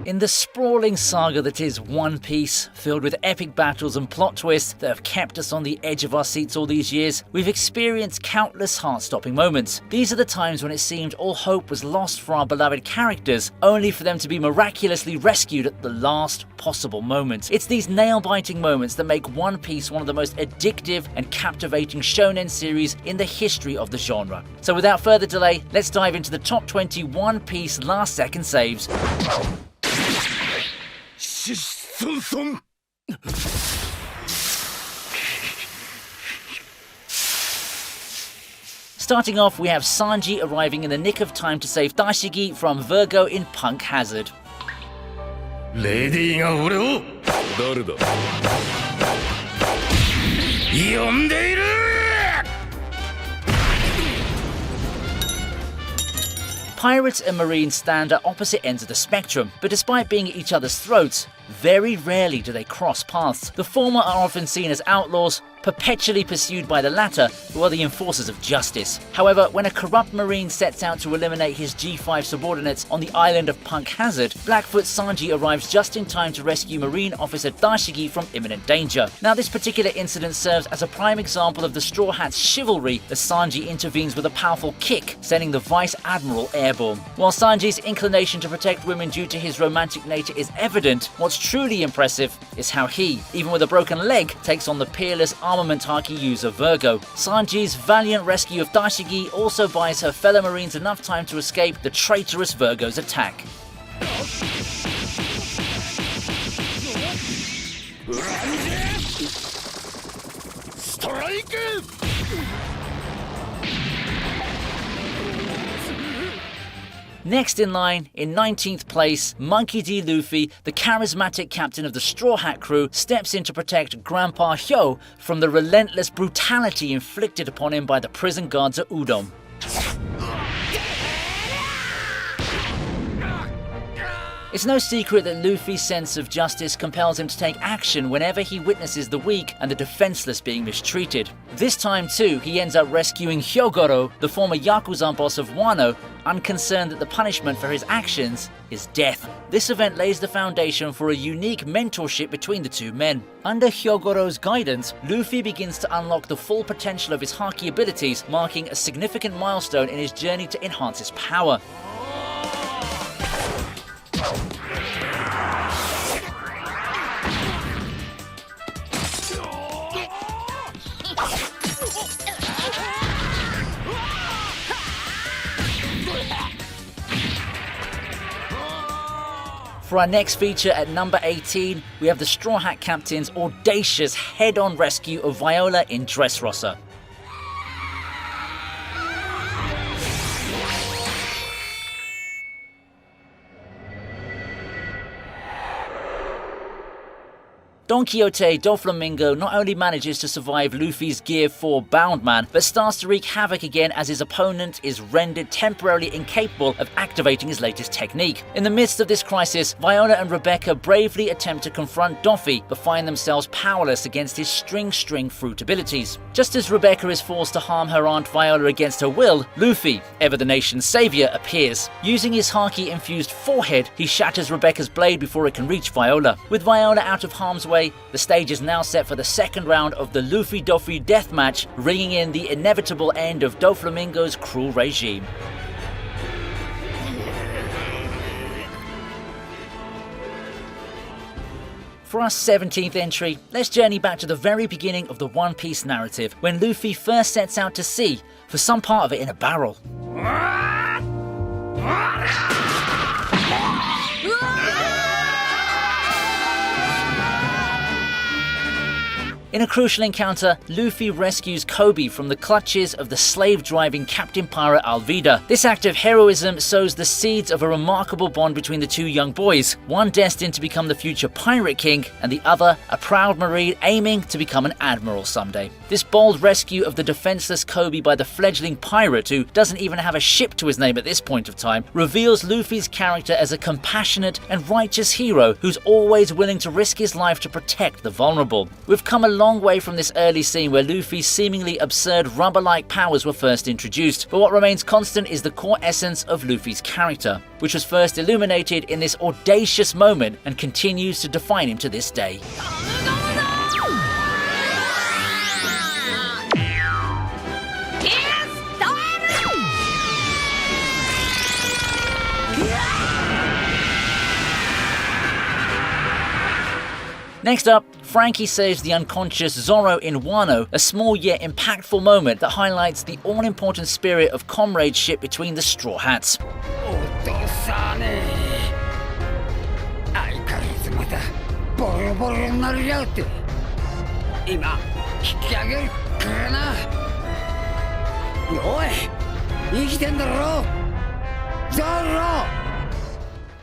In the sprawling saga that is One Piece, filled with epic battles and plot twists that have kept us on the edge of our seats all these years, we've experienced countless heart-stopping moments. These are the times when it seemed all hope was lost for our beloved characters, only for them to be miraculously rescued at the last possible moment. It's these nail-biting moments that make One Piece one of the most addictive and captivating shonen series in the history of the genre. So without further delay, let's dive into the top 20 One Piece last-second saves. Starting off, we have Sanji arriving in the nick of time to save Dashigi from Virgo in Punk Hazard. Ladyが俺を誰だ呼んでいる Pirates and Marines stand at opposite ends of the spectrum, but despite being at each other's throats, very rarely do they cross paths. The former are often seen as outlaws, perpetually pursued by the latter, who are the enforcers of justice. However, when a corrupt Marine sets out to eliminate his G5 subordinates on the island of Punk Hazard, Blackfoot Sanji arrives just in time to rescue Marine officer Dashigi from imminent danger. Now, this particular incident serves as a prime example of the Straw Hat's chivalry as Sanji intervenes with a powerful kick, sending the Vice Admiral airborne. While Sanji's inclination to protect women due to his romantic nature is evident, what's truly impressive is how he, even with a broken leg, takes on the peerless armament haki user Virgo. Sanji's valiant rescue of Dashigi also buys her fellow Marines enough time to escape the traitorous Virgo's attack. Strike! Next in line, in 19th place, Monkey D. Luffy, the charismatic captain of the Straw Hat crew, steps in to protect Grandpa Hyo from the relentless brutality inflicted upon him by the prison guards at Udon. It's no secret that Luffy's sense of justice compels him to take action whenever he witnesses the weak and the defenseless being mistreated. This time too, he ends up rescuing Hyogoro, the former Yakuza boss of Wano, unconcerned that the punishment for his actions is death. This event lays the foundation for a unique mentorship between the two men. Under Hyogoro's guidance, Luffy begins to unlock the full potential of his haki abilities, marking a significant milestone in his journey to enhance his power. For our next feature at number 18, we have the Straw Hat Captain's audacious head-on rescue of Viola in Dressrosa. Don Quixote Doflamingo not only manages to survive Luffy's Gear 4 Boundman, but starts to wreak havoc again as his opponent is rendered temporarily incapable of activating his latest technique. In the midst of this crisis, Viola and Rebecca bravely attempt to confront Doffy, but find themselves powerless against his string fruit abilities. Just as Rebecca is forced to harm her Aunt Viola against her will, Luffy, ever the nation's savior, appears. Using his haki-infused forehead, he shatters Rebecca's blade before it can reach Viola. With Viola out of harm's way, the stage is now set for the second round of the Luffy-Doffy deathmatch, ringing in the inevitable end of Doflamingo's cruel regime. For our 17th entry, let's journey back to the very beginning of the One Piece narrative, when Luffy first sets out to sea, for some part of it in a barrel. In a crucial encounter, Luffy rescues Kobe from the clutches of the slave-driving Captain Pirate Alvida. This act of heroism sows the seeds of a remarkable bond between the two young boys, one destined to become the future Pirate King, and the other a proud Marine aiming to become an admiral someday. This bold rescue of the defenseless Kobe by the fledgling pirate, who doesn't even have a ship to his name at this point of time, reveals Luffy's character as a compassionate and righteous hero who's always willing to risk his life to protect the vulnerable. We've come a long way from this early scene where Luffy's seemingly absurd rubber-like powers were first introduced, but what remains constant is the core essence of Luffy's character, which was first illuminated in this audacious moment and continues to define him to this day. Next up, Frankie saves the unconscious Zoro in Wano, a small yet impactful moment that highlights the all-important spirit of comradeship between the Straw Hats.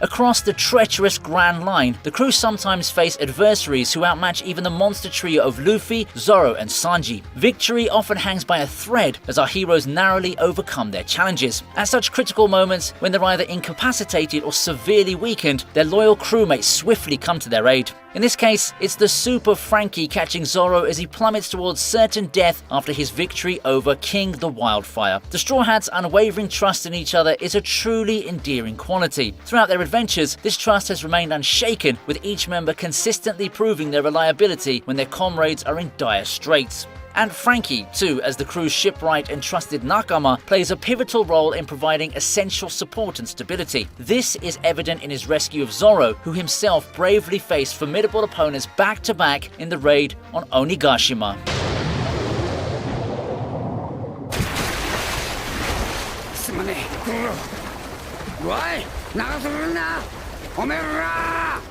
Across the treacherous Grand Line, the crew sometimes face adversaries who outmatch even the monster trio of Luffy, Zoro and Sanji. Victory often hangs by a thread as our heroes narrowly overcome their challenges. At such critical moments, when they're either incapacitated or severely weakened, their loyal crewmates swiftly come to their aid. In this case, it's the super Frankie catching Zoro as he plummets towards certain death after his victory over King the Wildfire. The Straw Hats' unwavering trust in each other is a truly endearing quality. Throughout their adventures, this trust has remained unshaken, with each member consistently proving their reliability when their comrades are in dire straits. And Frankie, too, as the crew's shipwright and trusted nakama, plays a pivotal role in providing essential support and stability. This is evident in his rescue of Zoro, who himself bravely faced formidable opponents back-to-back in the raid on Onigashima.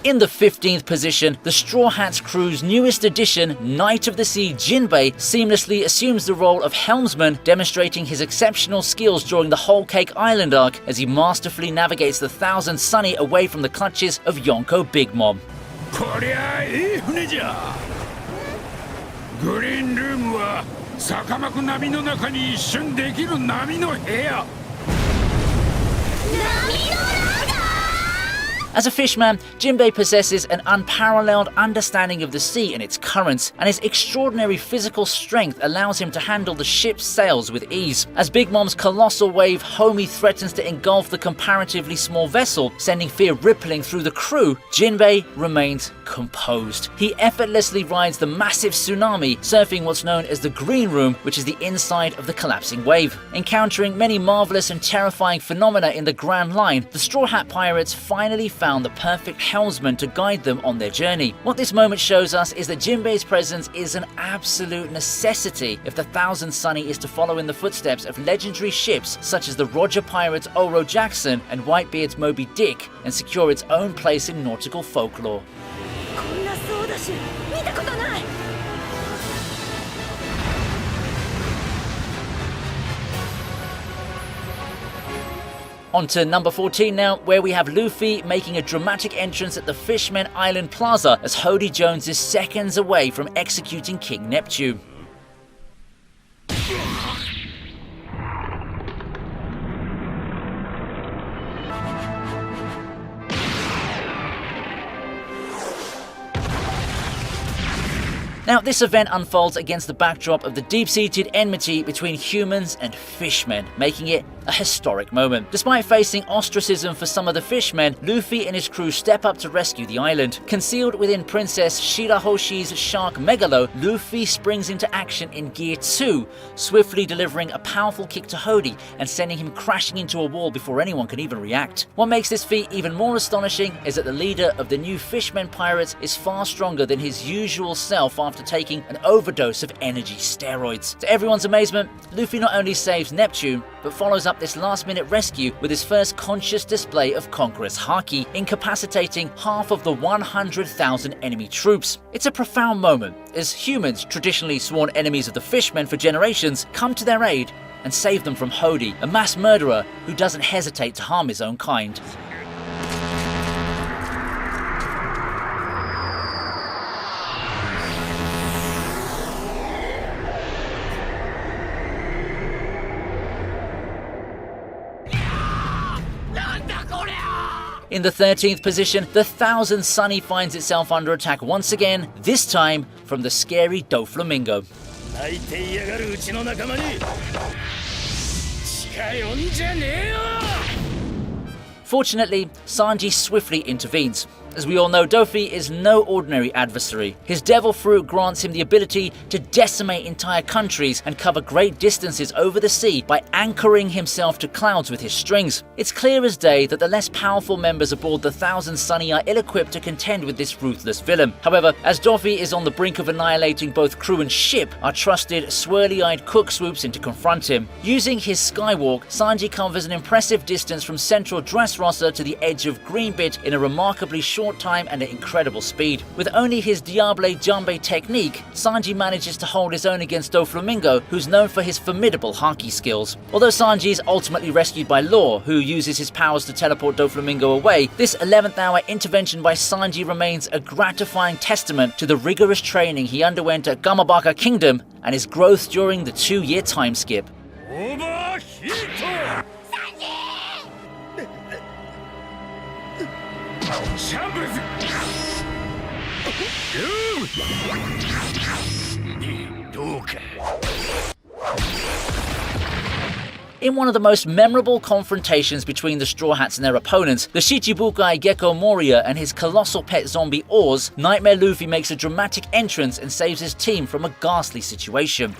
In the 15th position, the Straw Hats crew's newest addition, Knight of the Sea Jinbei, seamlessly assumes the role of helmsman, demonstrating his exceptional skills during the Whole Cake Island arc as he masterfully navigates the Thousand Sunny away from the clutches of Yonko Big Mom. As a fishman, Jinbei possesses an unparalleled understanding of the sea and its currents, and his extraordinary physical strength allows him to handle the ship's sails with ease. As Big Mom's colossal wave Homie threatens to engulf the comparatively small vessel, sending fear rippling through the crew, Jinbei remains composed. He effortlessly rides the massive tsunami, surfing what's known as the Green Room, which is the inside of the collapsing wave. Encountering many marvelous and terrifying phenomena in the Grand Line, the Straw Hat Pirates finally found the perfect helmsman to guide them on their journey. What this moment shows us is that Jinbei's presence is an absolute necessity if the Thousand Sunny is to follow in the footsteps of legendary ships such as the Roger Pirates Oro Jackson and Whitebeard's Moby Dick, and secure its own place in nautical folklore. On to number 14 now, where we have Luffy making a dramatic entrance at the Fishman Island Plaza as Hody Jones is seconds away from executing King Neptune. Now, this event unfolds against the backdrop of the deep-seated enmity between humans and fishmen, making it a historic moment. Despite facing ostracism for some of the fishmen, Luffy and his crew step up to rescue the island. Concealed within Princess Shirahoshi's shark megalo, Luffy springs into action in Gear 2, swiftly delivering a powerful kick to Hody and sending him crashing into a wall before anyone can even react. What makes this feat even more astonishing is that the leader of the new Fishmen Pirates is far stronger than his usual self after taking an overdose of energy steroids. To everyone's amazement, Luffy not only saves Neptune, but follows up this last-minute rescue with his first conscious display of Conqueror's Haki, incapacitating half of the 100,000 enemy troops. It's a profound moment, as humans, traditionally sworn enemies of the Fishmen for generations, come to their aid and save them from Hody, a mass murderer who doesn't hesitate to harm his own kind. In the 13th position, the Thousand Sunny finds itself under attack once again, this time from the scary Doflamingo. 泣いて嫌がるうちの仲間に近寄んじゃねえよ Fortunately, Sanji swiftly intervenes. As we all know, Dofi is no ordinary adversary. His devil fruit grants him the ability to decimate entire countries and cover great distances over the sea by anchoring himself to clouds with his strings. It's clear as day that the less powerful members aboard the Thousand Sunny are ill-equipped to contend with this ruthless villain. However, as Dofi is on the brink of annihilating both crew and ship, our trusted, swirly-eyed cook swoops in to confront him. Using his skywalk, Sanji covers an impressive distance from central Dressrosa to the edge of Greenbit in a remarkably short time and at incredible speed. With only his Diable Jambe technique, Sanji manages to hold his own against Doflamingo, who's known for his formidable haki skills. Although Sanji is ultimately rescued by Law, who uses his powers to teleport Doflamingo away, this 11th hour intervention by Sanji remains a gratifying testament to the rigorous training he underwent at Gamabaka Kingdom and his growth during the 2-year time skip. オーバーヒートシャンブルズどうか In one of the most memorable confrontations between the Straw Hats and their opponents, the Shichibukai Gecko Moria and his colossal pet zombie Oars, Nightmare Luffy makes a dramatic entrance and saves his team from a ghastly situation.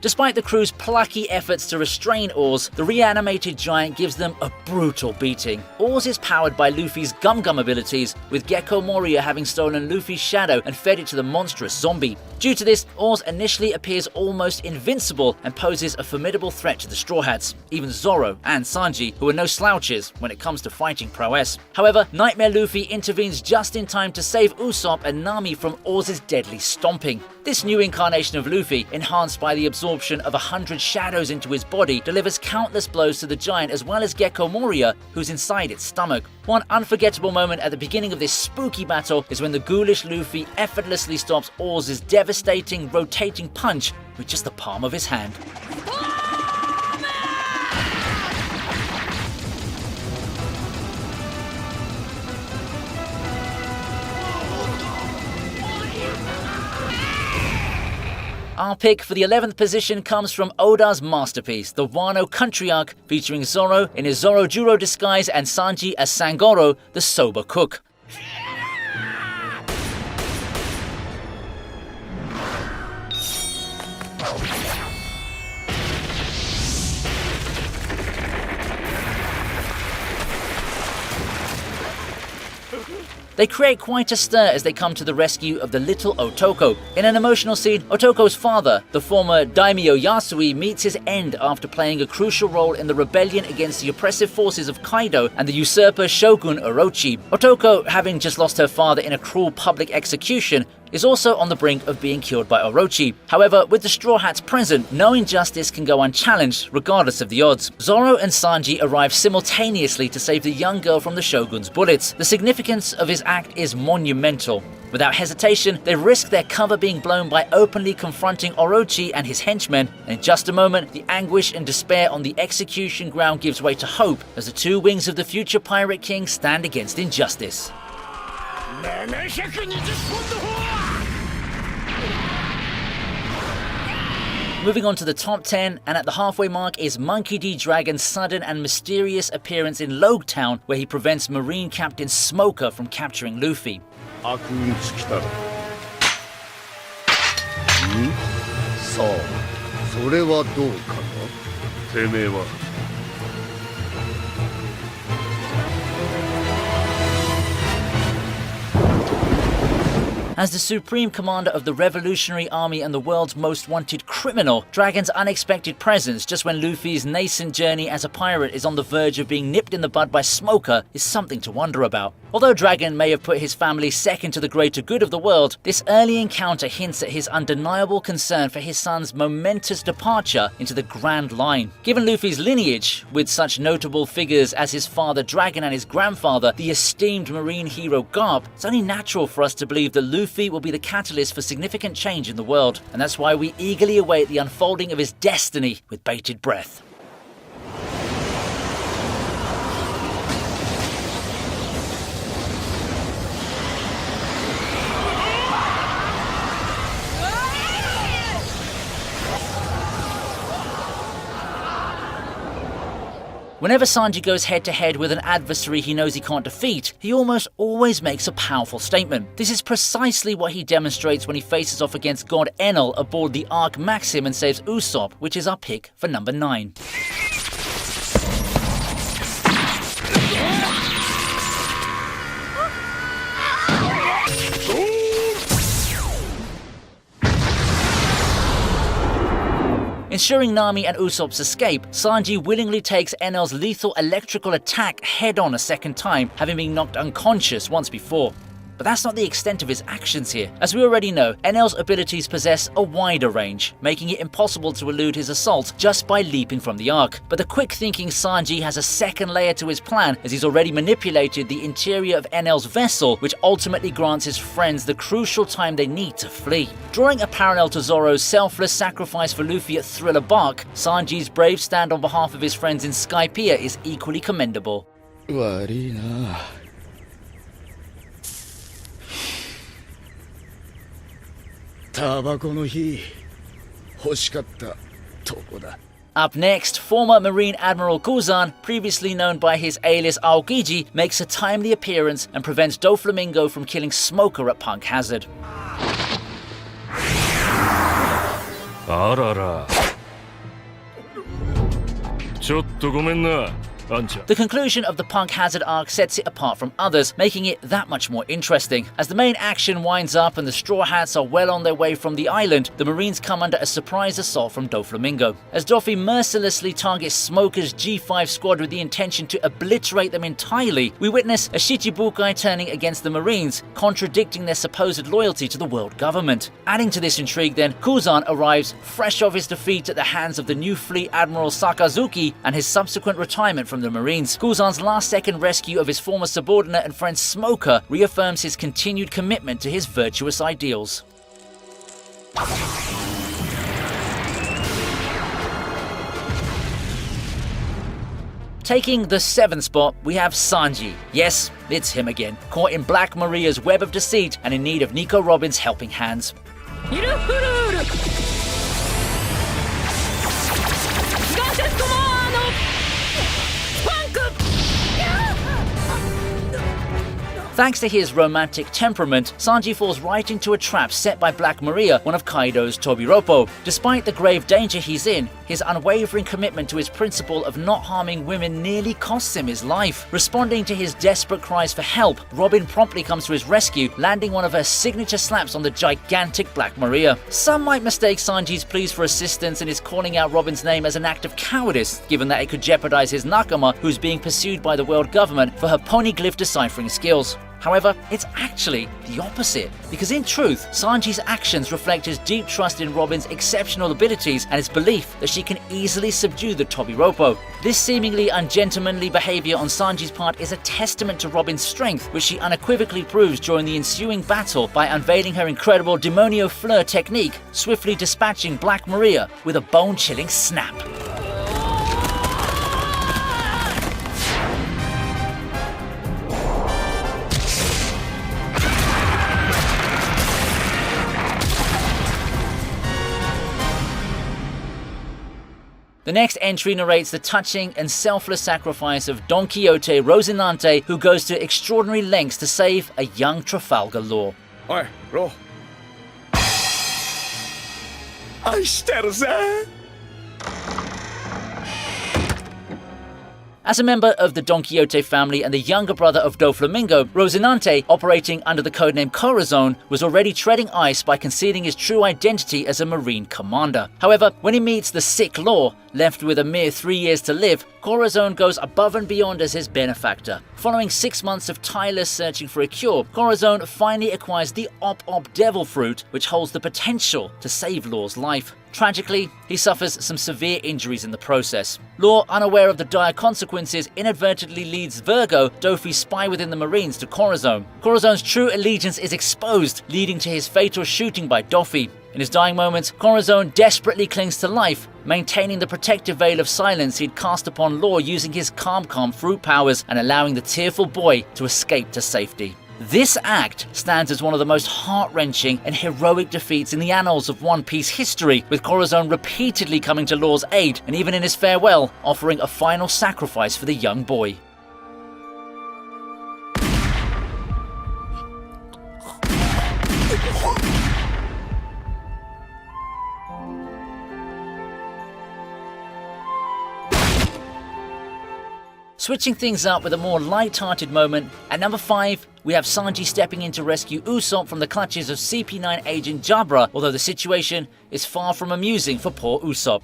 Despite the crew's plucky efforts to restrain Oars, the reanimated giant gives them a brutal beating. Oars is powered by Luffy's Gum Gum abilities, with Gecko Moria having stolen Luffy's shadow and fed it to the monstrous zombie. Due to this, Oars initially appears almost invincible and poses a formidable threat to the Straw Hats, even Zoro and Sanji, who are no slouches when it comes to fighting prowess. However, Nightmare Luffy intervenes just in time to save Usopp and Nami from Oars' deadly stomping. This new incarnation of Luffy, enhanced by the absorption of 100 shadows into his body, delivers countless blows to the giant as well as Gecko Moria, who's inside its stomach. One unforgettable moment at the beginning of this spooky battle is when the ghoulish Luffy effortlessly stops Oars' devastating, rotating punch with just the palm of his hand. Our pick for the 11th position comes from Oda's masterpiece, the Wano Country Arc, featuring Zoro in his Zorojuro disguise and Sanji as Sangoro, the sober cook. They create quite a stir as they come to the rescue of the little Otoko. In an emotional scene, Otoko's father, the former Daimyo Yasui, meets his end after playing a crucial role in the rebellion against the oppressive forces of Kaido and the usurper Shogun Orochi. Otoko, having just lost her father in a cruel public execution, is also on the brink of being killed by Orochi. However, with the Straw Hats present, no injustice can go unchallenged, regardless of the odds. Zoro and Sanji arrive simultaneously to save the young girl from the Shogun's bullets. The significance of his act is monumental. Without hesitation, they risk their cover being blown by openly confronting Orochi and his henchmen, and in just a moment, the anguish and despair on the execution ground gives way to hope as the two wings of the future Pirate King stand against injustice. Moving on to the top 10, and at the halfway mark is Monkey D. Dragon's sudden and mysterious appearance in Logue Town, where he prevents Marine Captain Smoker from capturing Luffy. 悪運尽きたらさあそれはどうかなてめえは As the supreme commander of the Revolutionary Army and the world's most wanted criminal, Dragon's unexpected presence just when Luffy's nascent journey as a pirate is on the verge of being nipped in the bud by Smoker is something to wonder about. Although Dragon may have put his family second to the greater good of the world, this early encounter hints at his undeniable concern for his son's momentous departure into the Grand Line. Given Luffy's lineage, with such notable figures as his father Dragon and his grandfather, the esteemed marine hero Garp, it's only natural for us to believe that Luffy will be the catalyst for significant change in the world, and that's why we eagerly await the unfolding of his destiny with bated breath. Whenever Sanji goes head-to-head with an adversary he knows he can't defeat, he almost always makes a powerful statement. This is precisely what he demonstrates when he faces off against God Enel aboard the Ark Maxim and saves Usopp, which is our pick for number 9. Ensuring Nami and Usopp's escape, Sanji willingly takes Enel's lethal electrical attack head-on a second time, having been knocked unconscious once before. But that's not the extent of his actions here. As we already know, Enel's abilities possess a wider range, making it impossible to elude his assault just by leaping from the Ark. But the quick-thinking Sanji has a second layer to his plan, as he's already manipulated the interior of Enel's vessel, which ultimately grants his friends the crucial time they need to flee. Drawing a parallel to Zoro's selfless sacrifice for Luffy at Thriller Bark, Sanji's brave stand on behalf of his friends in Skypiea is equally commendable. 悪いな。タバコの火欲しかったとこだ。 Up next, former Marine Admiral Kuzan, previously known by his alias Aokiji, makes a timely appearance and prevents Doflamingo from killing Smoker at Punk Hazard. あらら。ちょっとごめんな。 The conclusion of the Punk Hazard arc sets it apart from others, making it that much more interesting. As the main action winds up and the Straw Hats are well on their way from the island, the Marines come under a surprise assault from Doflamingo. As Doffy mercilessly targets Smoker's G5 squad with the intention to obliterate them entirely, we witness a Shichibukai turning against the Marines, contradicting their supposed loyalty to the world government. Adding to this intrigue then, Kuzan arrives fresh off his defeat at the hands of the new fleet Admiral Sakazuki and his subsequent retirement from the Marines. Kuzan's last-second rescue of his former subordinate and friend Smoker reaffirms his continued commitment to his virtuous ideals. Taking the 7th spot, we have Sanji. Yes, it's him again, caught in Black Maria's web of deceit and in need of Nico Robin's helping hands. Thanks to his romantic temperament, Sanji falls right into a trap set by Black Maria, one of Kaido's Tobiropo. Despite the grave danger he's in, his unwavering commitment to his principle of not harming women nearly costs him his life. Responding to his desperate cries for help, Robin promptly comes to his rescue, landing one of her signature slaps on the gigantic Black Maria. Some might mistake Sanji's pleas for assistance and his calling out Robin's name as an act of cowardice, given that it could jeopardize his Nakama, who's being pursued by the world government for her poneglyph deciphering skills. However, it's actually the opposite, because in truth, Sanji's actions reflect his deep trust in Robin's exceptional abilities and his belief that she can easily subdue the Tobiropo. This seemingly ungentlemanly behavior on Sanji's part is a testament to Robin's strength, which she unequivocally proves during the ensuing battle by unveiling her incredible Demonio Fleur technique, swiftly dispatching Black Maria with a bone-chilling snap. The next entry narrates the touching and selfless sacrifice of Don Quixote Rocinante, who goes to extraordinary lengths to save a young Trafalgar Law. Oi, Ro. 愛してるぜ As a member of the Don Quixote family and the younger brother of Doflamingo, Rocinante, operating under the codename Corazon, was already treading ice by concealing his true identity as a Marine commander. However, when he meets the sick Law, left with a mere 3 years to live, Corazon goes above and beyond as his benefactor. Following 6 months of tireless searching for a cure, Corazon finally acquires the Op Devil Fruit, which holds the potential to save Law's life. Tragically, he suffers some severe injuries in the process. Law, unaware of the dire consequences, inadvertently leads Virgo, Dofi's spy within the Marines, to Corazon. Corazon's true allegiance is exposed, leading to his fatal shooting by Dofi. In his dying moments, Corazon desperately clings to life, maintaining the protective veil of silence he'd cast upon Law using his calm fruit powers and allowing the tearful boy to escape to safety. This act stands as one of the most heart-wrenching and heroic defeats in the annals of One Piece history, with Corazon repeatedly coming to Law's aid and even in his farewell offering a final sacrifice for the young boy. Switching things up with a more light-hearted moment, at number 5, we have Sanji stepping in to rescue Usopp from the clutches of CP9 agent Jabra, although the situation is far from amusing for poor Usopp.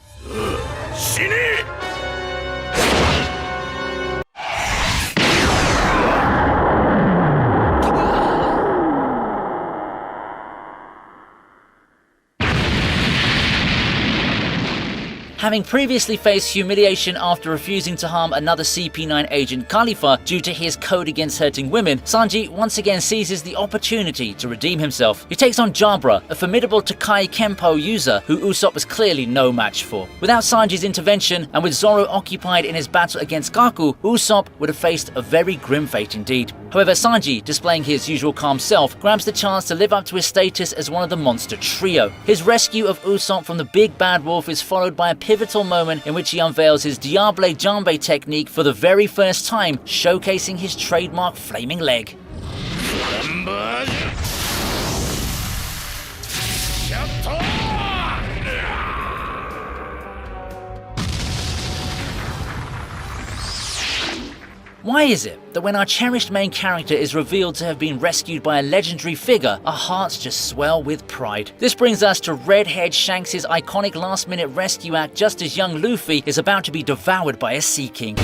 Having previously faced humiliation after refusing to harm another CP9 agent Khalifa due to his code against hurting women, Sanji once again seizes the opportunity to redeem himself. He takes on Jabra, a formidable Tokai Kenpo user who Usopp was clearly no match for. Without Sanji's intervention, and with Zoro occupied in his battle against Gaku, Usopp would have faced a very grim fate indeed. However, Sanji, displaying his usual calm self, grabs the chance to live up to his status as one of the monster trio. His rescue of Usopp from the big bad wolf is followed by a pivotal moment in which he unveils his Diable Jambe technique for the very first time, showcasing his trademark flaming leg. Why is it that when our cherished main character is revealed to have been rescued by a legendary figure, our hearts just swell with pride? This brings us to Redhead Shanks' iconic last-minute rescue act just as young Luffy is about to be devoured by a Sea King.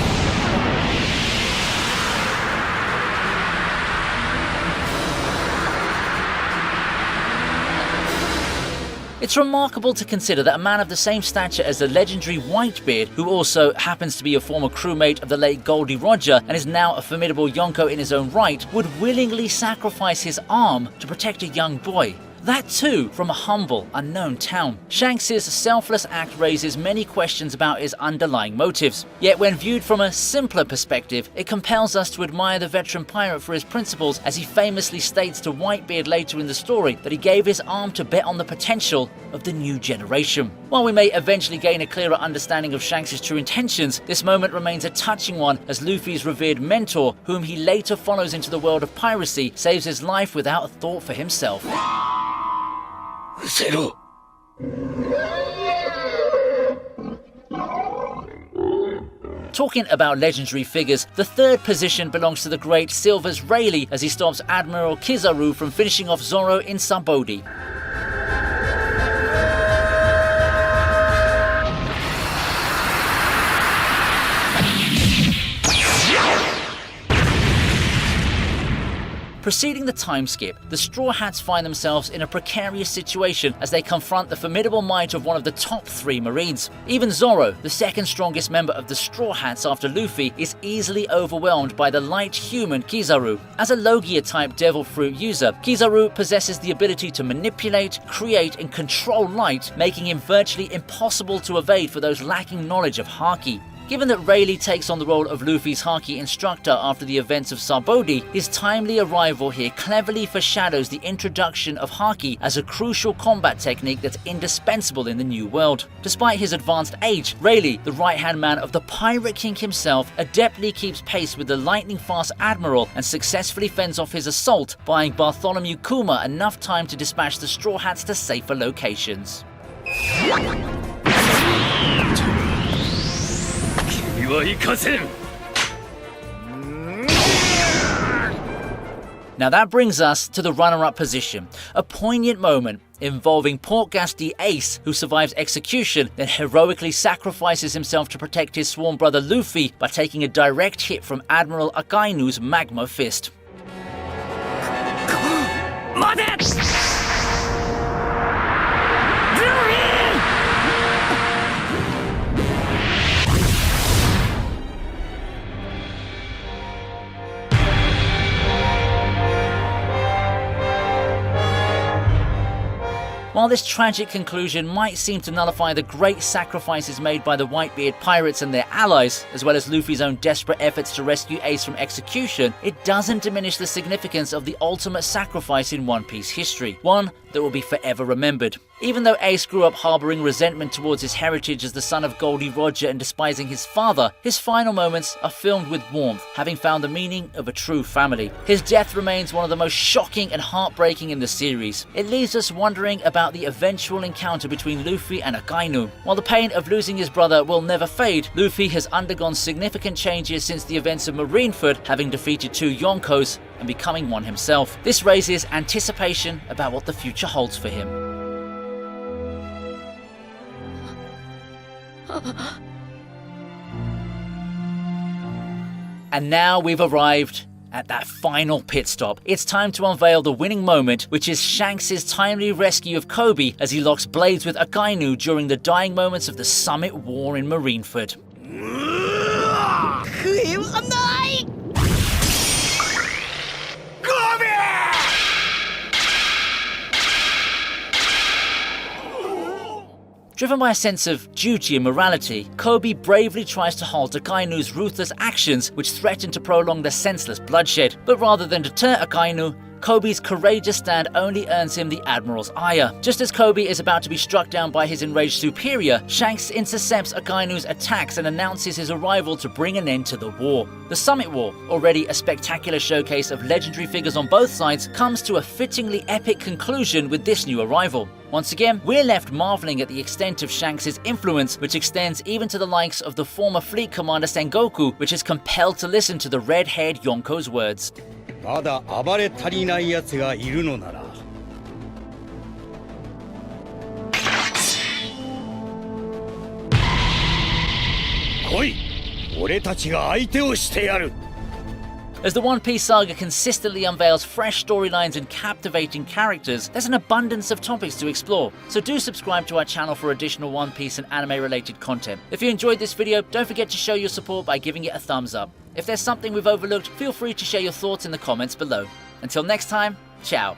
It's remarkable to consider that a man of the same stature as the legendary Whitebeard, who also happens to be a former crewmate of the late Goldie Roger and is now a formidable Yonko in his own right, would willingly sacrifice his arm to protect a young boy. That too from a humble, unknown town. Shanks' selfless act raises many questions about his underlying motives. Yet when viewed from a simpler perspective, it compels us to admire the veteran pirate for his principles, as he famously states to Whitebeard later in the story that he gave his arm to bet on the potential of the new generation. While we may eventually gain a clearer understanding of Shanks' true intentions, this moment remains a touching one as Luffy's revered mentor, whom he later follows into the world of piracy, saves his life without a thought for himself. Zero. Talking about legendary figures, the third position belongs to the great Silver's Rayleigh as he stops Admiral Kizaru from finishing off Zoro in Sabaody. Preceding the time skip, the Straw Hats find themselves in a precarious situation as they confront the formidable might of one of the top 3 Marines. Even Zoro, the second strongest member of the Straw Hats after Luffy, is easily overwhelmed by the light human Kizaru. As a Logia-type Devil Fruit user, Kizaru possesses the ability to manipulate, create, and control light, making him virtually impossible to evade for those lacking knowledge of Haki. Given that Rayleigh takes on the role of Luffy's Haki instructor after the events of Sabaody, his timely arrival here cleverly foreshadows the introduction of Haki as a crucial combat technique that's indispensable in the new world. Despite his advanced age, Rayleigh, the right-hand man of the Pirate King himself, adeptly keeps pace with the lightning-fast Admiral and successfully fends off his assault, buying Bartholomew Kuma enough time to dispatch the Straw Hats to safer locations. 君は行かせる。Now that brings us to the runner-up position, a poignant moment involving Portgas Ace, who survives execution, then heroically sacrifices himself to protect his sworn brother Luffy by taking a direct hit from Admiral Akainu's Magma Fist. While this tragic conclusion might seem to nullify the great sacrifices made by the Whitebeard pirates and their allies, as well as Luffy's own desperate efforts to rescue Ace from execution, it doesn't diminish the significance of the ultimate sacrifice in One Piece history, one that will be forever remembered. Even though Ace grew up harboring resentment towards his heritage as the son of Goldie Roger and despising his father, his final moments are filmed with warmth, having found the meaning of a true family. His death remains one of the most shocking and heartbreaking in the series. It leaves us wondering about the eventual encounter between Luffy and Akainu. While the pain of losing his brother will never fade, Luffy has undergone significant changes since the events of Marineford, having defeated 2 Yonkos and becoming one himself. This raises anticipation about what the future holds for him. And now we've arrived at that final pit stop. It's time to unveil the winning moment, which is Shanks' timely rescue of Kobe as he locks blades with Akainu during the dying moments of the Summit War in Marineford. Driven by a sense of duty and morality, Kobe bravely tries to halt Akainu's ruthless actions which threaten to prolong the senseless bloodshed. But rather than deter Akainu, Kobe's courageous stand only earns him the Admiral's ire. Just as Kobe is about to be struck down by his enraged superior, Shanks intercepts Akainu's attacks and announces his arrival to bring an end to the war. The Summit War, already a spectacular showcase of legendary figures on both sides, comes to a fittingly epic conclusion with this new arrival. Once again, we're left marveling at the extent of Shanks' influence, which extends even to the likes of the former fleet commander Sengoku, which is compelled to listen to the red-haired Yonko's words. まだ暴れ足りない奴がいるのなら来い俺たちが相手をしてやる As the One Piece saga consistently unveils fresh storylines and captivating characters, there's an abundance of topics to explore, so do subscribe to our channel for additional One Piece and anime related content. If you enjoyed this video, don't forget to show your support by giving it a thumbs up. If there's something we've overlooked, feel free to share your thoughts in the comments below. Until next time, ciao.